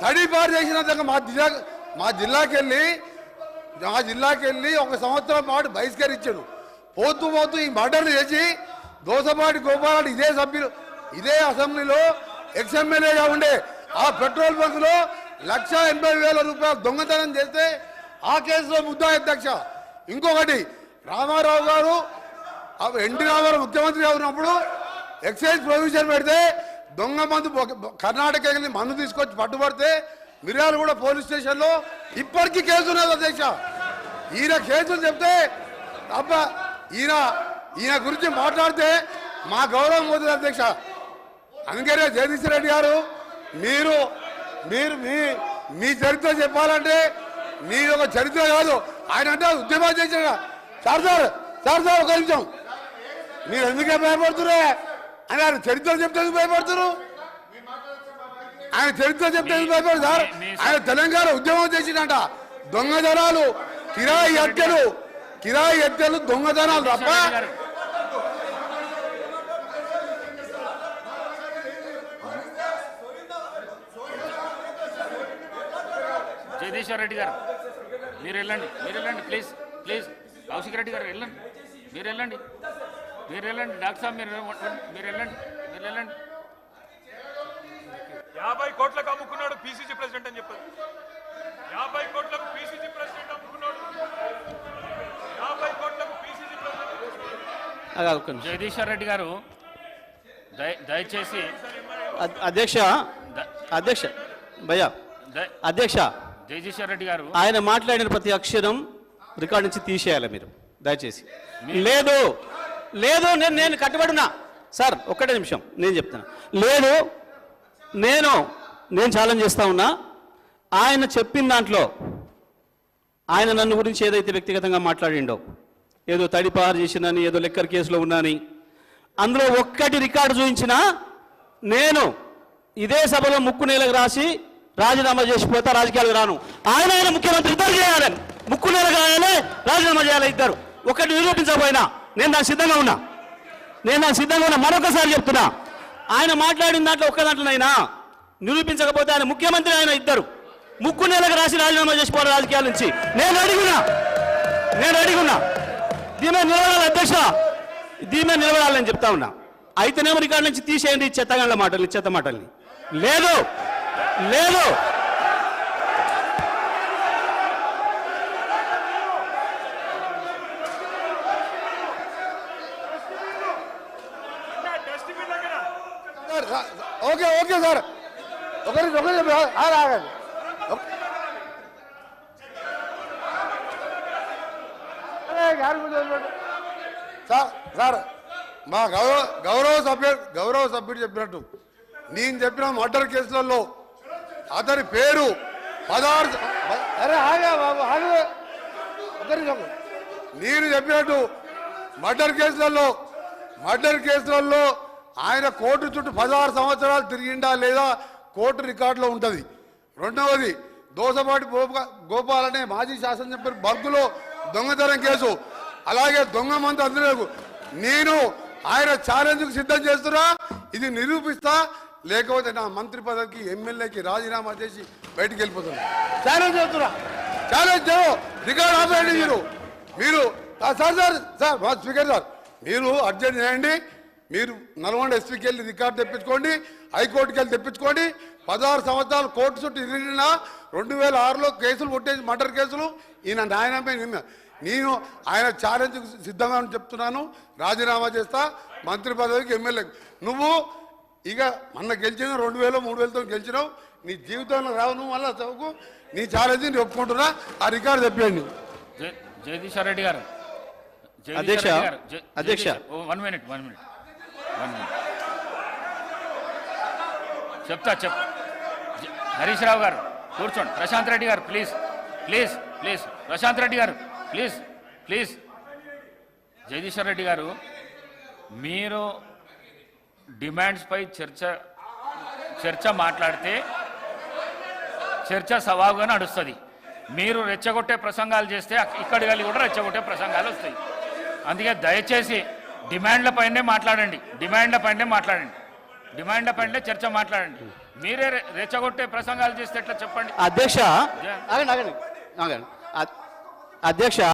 తడిపారు చేసినందుకు మా జిల్లాకి వెళ్ళి 1 సంవత్సరం పాటు బహిష్కరించాడు. పోతూ ఈ మర్డర్లు చేసి దోసపాటి గోపాల్ ఇదే అసెంబ్లీలో ఎక్స్ఎమ్మెల్యేగా ఉండే ఆ పెట్రోల్ బంకులో 1,80,000 రూపాయలు దొంగతనం చేస్తే ఆ కేసులో ముద్దాయి అధ్యక్ష. ఇంకొకటి రామారావు గారు ఎన్టీ రామారావు ముఖ్యమంత్రిగా ఉన్నప్పుడు ఎక్సైజ్ ప్రొవిజన్ పెడితే దొంగ మందు కర్ణాటక వెళ్ళి మందు తీసుకొచ్చి పట్టుబడితే మిర్యాలగూడ పోలీస్ స్టేషన్లో ఇప్పటికీ కేసు ఉన్నది అధ్యక్ష. ఈయన కేసులు చెప్తే అబ్బా ఈయన గురించి మాట్లాడితే మా గౌరవం పోతుంది అధ్యక్ష. అందుకనే జగదీష్ రెడ్డి గారు మీరు మీ చరిత్ర చెప్పాలంటే మీరు ఒక చరిత్ర కాదు, ఆయన అంటే ఉద్యమాలు చేసిన సార్ ఒక నిమిషం, మీరు ఎందుకే భయపడుతురే అని ఆయన చరిత్ర చెప్తే భయపడుతున్నారు. ఆయన చరిత్ర చెప్తే భయపడదు సార్. ఆయన తెలంగాణ ఉద్యమం చేసిందంట. దొంగతనాలు, కిరాయి హత్యలు దొంగతనాలు తప్ప జగదీశ్వర్ రెడ్డి గారు మీరు వెళ్ళండి ప్లీజ్ కౌశిక్ రెడ్డి గారు వెళ్ళండి, మీరు వెళ్ళండి డాక్టర్ సాబ్ మీరు వెళ్ళండి 50 కోట్లకు అమ్ముకున్నాడు పిసిసి ప్రెసిడెంట్ అని చెప్పారు. 50 కోట్లకు పిసిసి ప్రెసిడెంట్ అమ్ముకున్నాడు. 50 కోట్లకు పిసిసి ప్రెసిడెంట్. జగదీశ్వర్ రెడ్డి గారు దయచేసి అధ్యక్ష జగదీశ్వర్ రెడ్డి గారు ఆయన మాట్లాడిన ప్రతి అక్షరం రికార్డు నుంచి తీసేయాలి మీరు దయచేసి. లేదు నేను కట్టుబడినా సార్, ఒక్కటే నిమిషం నేను చెప్తున్నా. లేదు నేను ఛాలెంజ్ చేస్తా ఉన్నా. ఆయన చెప్పిన దాంట్లో ఆయన నన్ను గురించి ఏదైతే వ్యక్తిగతంగా మాట్లాడిండో, ఏదో తడిపారు చేసినని, ఏదో లెక్కర్ కేసులో ఉన్నాని, అందులో ఒక్కటి రికార్డు చూపించినా నేను ఇదే సభలో ముక్కు నేలకు రాసి రాజీనామా చేసిపోతా, రాజకీయాలకు రాను. ఆయన ముఖ్యమంత్రి ఇద్దరు చేయాలని, ముక్కు నేలకు రాయాలి, రాజీనామా చేయాలి ఇద్దరు. ఒకటి నిరూపించకపోయినా నేను దానికి సిద్ధంగా ఉన్నా. మరొకసారి చెప్తున్నా, ఆయన మాట్లాడిన దాంట్లో ఒక్క దాంట్లోనైనా నిరూపించకపోతే ఆయన ముఖ్యమంత్రి, ఆయన ఇద్దరు ముక్కు నేలకు రాసి రాజీనామా చేసిపోవాలి రాజకీయాల నుంచి. నేను అడిగున్నా దీని మీద నిలబడాలి అధ్యక్ష, దీని మీద నిలబడాలని చెప్తా ఉన్నా. అయితేనేమో రికార్డు నుంచి తీసేయండి చెత్త మాటల్ని. లేదు ఓకే సార్, ఒకరి ఆగండి. సార్ మా గౌరవ సభ్యుడు చెప్పినట్టు నేను చెప్పిన మర్డర్ కేసులలో అతని పేరు 16 నేను చెప్పినట్టు మర్డర్ కేసులలో ఆయన కోర్టు చుట్టూ 16 సంవత్సరాలు తిరిగిండా లేదా కోర్టు రికార్డులో ఉంటుంది. రెండవది దోసపాటి గోపాల్ అనే మాజీ శాసనసభ్యుడు బర్గులో దొంగతనం కేసు, అలాగే దొంగ మంది అందరూ నేను ఆయన ఛాలెంజ్కు సిద్ధం చేస్తున్నా. ఇది నిరూపిస్తా, లేకపోతే నా మంత్రి పదవికి ఎమ్మెల్యేకి రాజీనామా చేసి బయటికి వెళ్ళిపోతున్నా. ఛాలెంజ్ చేస్తున్నా, రికార్డు ఆపేయండి మీరు సార్ స్పీకర్ సార్, మీరు అర్జెంట్ చేయండి. మీరు నల్గొండ ఎస్పీకి వెళ్ళి రికార్డు తెప్పించుకోండి, హైకోర్టుకి వెళ్ళి తెప్పించుకోండి. 16 సంవత్సరాలు కోర్టు చుట్టూ తిరిగినా 2006లో కేసులు కొట్టేసి మర్డర్ కేసులు ఈయన న్యాయమే. నేను ఆయన ఛాలెంజ్ సిద్ధంగా చెప్తున్నాను, రాజీనామా చేస్తా మంత్రి పదవికి ఎమ్మెల్యే. నువ్వు ఇక మొన్న గెలిచిన 2000 3000తో గెలిచినావు, నీ జీవితంలో రావు. నువ్వు మళ్ళీ చదువుకు నీ ఛాలెంజ్ నేను ఒప్పుకుంటున్నా. ఆ రికార్డు చెప్పండి. జగదీశ్వర్ రెడ్డి గారు అధ్యక్ష 1 మినిట్ చెప్తా. హరీష్ రావు గారు కూర్చోండి. ప్రశాంత్ రెడ్డి గారు ప్లీజ్ ప్రశాంత్ రెడ్డి గారు ప్లీజ్ జగదీశ్వర్ రెడ్డి గారు, మీరు డిమాండ్స్ పై చర్చ మాట్లాడితే చర్చ సవాలుగా నడుస్తుంది. మీరు రెచ్చగొట్టే ప్రసంగాలు చేస్తే ఇక్కడి వెళ్ళి కూడా రెచ్చగొట్టే ప్రసంగాలు వస్తాయి. అందుకే దయచేసి డిమాండ్ల పైనే మాట్లాడండి. డిమాండ్ అప్ అంటే చర్చ మాట్లాడండి. మీరే రెచ్చగొట్టే ప్రసంగాలు చేస్తే ఎట్లా చెప్పండి. అధ్యక్ష ఆగండి ఆగండి ఆగండి అధ్యక్ష